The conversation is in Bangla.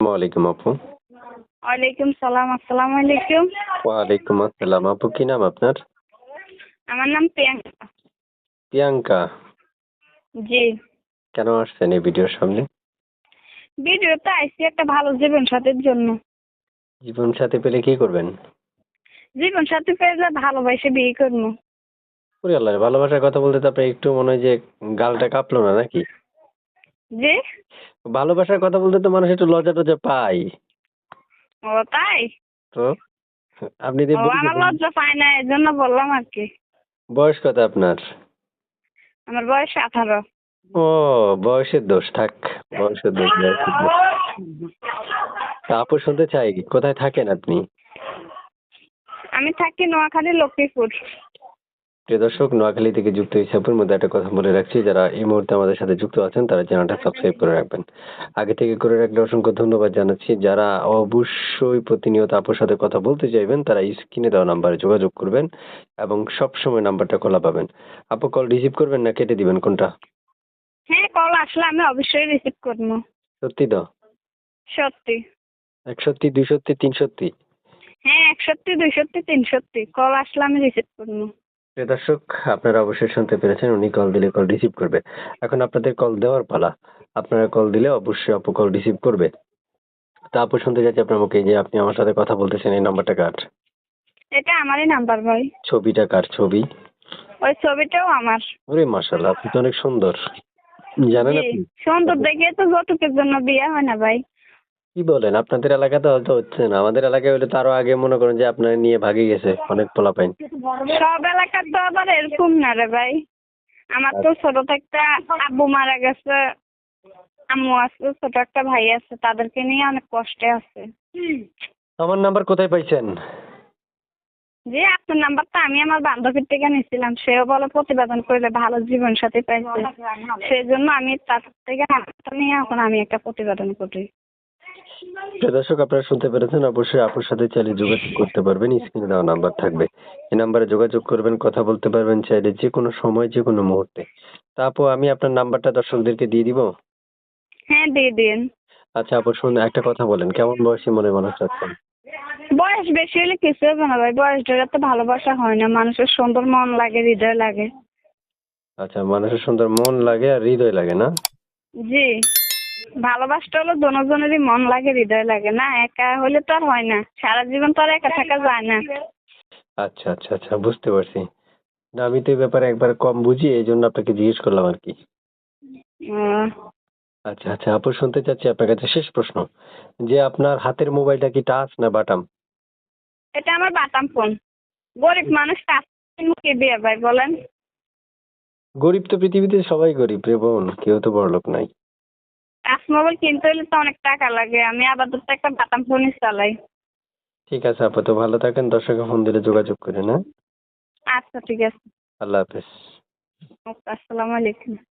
ওয়ালাইকুম আপু। ওয়ালাইকুম সালাম। আসসালামু আলাইকুম। ওয়ালাইকুম আসসালাম। আপু কি নাম আপনার? আমার নাম প্রিয়াঙ্কা। প্রিয়াঙ্কা। জি। কেন আসছেন এই ভিডিওর সামনে? ভিডিওতে আইছি একটা ভালো জীবন সাথীর জন্য। জীবন সাথী পেলে কি করবেন? জীবন সাথী পেয়ে যা ভালোবাসে বিয়ে করবো। ওরে আল্লাহ, ভালোবাসার কথা বলতে তো আপনার একটু মনে হয় যে গালটা কাঁপলো না নাকি? জি। ভালোবাসার কথা বলতে তো মানুষ একটু লজ্জা টজ্জা পায়। ও তাই? তো আপনি যে ও আমার লজ্জা পায় না, এই জন্য বললাম আর কি। বয়স কত আপনার? আমার বয়স 18। ও, বয়সের দোষ থাক। বয়সের দোষ, বয়সের দোষ। তা আপু শুনতে চাই, কোথায় থাকেন আপনি? আমি থাকি নোয়াখালী লক্ষ্মীপুর। প্রিয় দর্শক, নোয়াখালী থেকে যুক্ত হয়েছে আপুর মধ্যে একটা কথা বলে রাখছি, যারা এই মুহূর্তে আমাদের সাথে যুক্ত আছেন তারা চ্যানেলটা সাবস্ক্রাইব করে রাখবেন। আগে থেকে করে রাখলে অসংখ্য ধন্যবাদ জানাচ্ছি। যারা অবশ্যই প্রতিনিয়ত আপুর সাথে কথা বলতে চাইবেন তারা স্ক্রিনে দেওয়া নাম্বারে যোগাযোগ করবেন এবং সবসময় নাম্বারটা খোলা পাবেন। আপু কল রিসিভ করবেন না কেটে দিবেন কোনটা? হ্যাঁ, কল আসলে আমি অবশ্যই রিসিভ করবো। সত্যি তো? সত্যি। এক সত্যি, দুই সত্যি, তিন সত্যি? হ্যাঁ, 1 সত্যি, 2 সত্যি, 3 সত্যি। কল আসলে আমি রিসিভ করবো। প্রিয় দর্শক, আপনারা অবশ্যই শুনতে পেরেছেন উনি কল দিলে কল রিসিভ করবে। এখন আপনাদের কল দেওয়ার পালা। আপনারা কল দিলে অবশ্যই আপু কল রিসিভ করবে। তা আপু শুনতে চাচ্ছি আপনার মুখে যে আপনি আমার সাথে কথা বলতেছেন, এই নাম্বারটা কার? এটা আমারই নাম্বার ভাই। ছবিটা কার ছবি? ওই ছবিটাও আমার। ওরে মাশাআল্লাহ, আপনি তো অনেক সুন্দর। জানেন জি। আপনি? সুন্দর দেখে তো যৌতুকের জন্য বিয়ে হয় না ভাই। কি বলেন? আপনাদের এলাকাতে হয়তো হচ্ছে না। আমাদের এলাকায় হলে তো আরো আগে মনে করেন যে আপনার নিয়ে ভাগে গেছে অনেক পোলাপাইন। সব এলাকার তো আবার এরকম না রে ভাই। আমার তো ছোট একটা আব্বু মারা গেছে, আম্মু আছে, ছোট একটা ভাই আছে, তাদেরকে নিয়ে অনেক কষ্টে আছে। আমার নাম্বার কোথায় পাইছেন? যে আপনার নাম্বারটা আমি আমার বান্ধবীর থেকে নিয়েছিলাম, সেও বলে প্রতিবেদন করলে ভালো জীবন সাথী পাইছে, সেই জন্য আমি তার থেকে নাম্বারটা নিয়ে এখন আমি একটা প্রতিবেদন করি। প্রিয় দর্শক, আপনারা শুনতে পেরেছেন, অবশ্যই আপুর সাথে চাইলে যোগাযোগ করতে পারবেন। স্ক্রিনে দেওয়া নাম্বার থাকবে, এই নাম্বারে যোগাযোগ করবেন, কথা বলতে পারবেন চাইলে যে কোনো সময় যে কোনো মুহূর্তে। তা আপু আমি আপনার নাম্বারটা দর্শকদেরকে দিয়ে দিব? হ্যাঁ, দিয়ে দিন। আচ্ছা আপু শুনুন, একটা কথা বলেন, কেমন বয়সী মনে মানুষ চাচ্ছেন? বয়স বেশি হলে কিছু হবে না ভাই, বয়স ধরে তো ভালোবাসা হয় না, মানুষের সুন্দর মন লাগে, হৃদয় লাগে। আচ্ছা, মানুষের সুন্দর মন লাগে আর হৃদয় লাগে না? জি। ভালোবাসতে হলে দুজনেরই মন লাগে, হৃদয় লাগে, না একা হলে তো আর হয় না, সারা জীবন তো আর একা থাকা যায় না। আচ্ছা আচ্ছা আচ্ছা, বুঝতে পারছি। না আমি তো এই ব্যাপারে একবার কম বুঝি, এই জন্য আপনাকে জিজ্ঞেস করলাম আর কি। উম, আচ্ছা আচ্ছা আপু শুনতে চাচ্ছি আপনার কাছে শেষ প্রশ্ন, যে আপনার হাতের মোবাইলটা কি টাচ না বাটাম? এটা আমার বাটাম ফোন। গরিব মানুষ টাচ মুখে বিয়ে ভাই বলেন। গরিব তো পৃথিবীতে সবাই গরিব রে বোন, কেউ তো বড়লোক নাই। টাচ মোবাইল কিনতে হলে তো অনেক টাকা লাগে, আমি আপাতত একটা বাটাম ফোনই চালাই। ঠিক আছে আপু, তো ভালো থাকেন, দর্শকে ফোন দিলে যোগাযোগ করেন, হ্যাঁ? আচ্ছা ঠিক আছে। আল্লাহ হাফেজ। আসসালামু আলাইকুম।